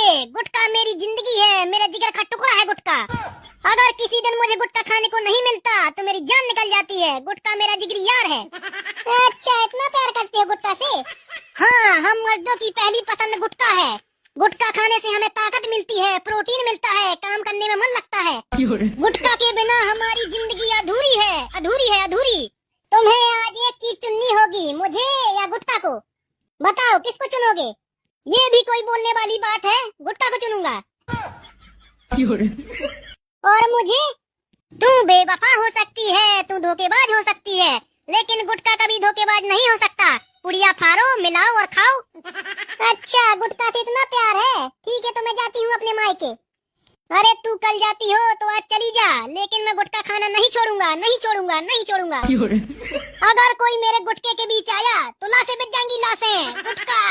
लीजिए, गुटखा मेरी जिंदगी है, मेरा जिगर का टुकड़ा है गुटखा। अगर किसी दिन मुझे गुटखा खाने को नहीं मिलता तो मेरी जान निकल जाती है। गुटखा मेरा जिगरी यार है। अच्छा, इतना प्यार करते हो गुटखा से? हाँ, हम मर्दों की पहली पसंद गुटखा है। गुटखा खाने से हमें ताकत मिलती है, प्रोटीन मिलता है, काम करने में मन लगता है। गुटखा के बिना हमारी जिंदगी अधूरी है, अधूरी है, अधूरी। तुम्हें आज एक चीज चुननी होगी, मुझे या गुटखा को। बताओ किसको चुनोगे? ये भी कोई बोलने वाली बात है? गुटखा को चुनूंगा। और मुझे? तू बेवफा हो सकती है, तू धोखेबाज हो सकती है, लेकिन गुटखा कभी धोखेबाज नहीं हो सकता। पुड़िया फाड़ो, मिलाओ और खाओ। अच्छा, गुटखा से इतना प्यार है। ठीक है, तो मैं जाती हूँ अपने मायके। अरे तू कल जाती हो तो आज चली जा, लेकिन मैं गुटखा खाना नहीं छोड़ूंगा, नहीं छोड़ूंगा, नहीं छोड़ूंगा। अगर कोई मेरे गुटके के बीच आया तो लाशें बिक जाएंगी, लाशें। गुटखा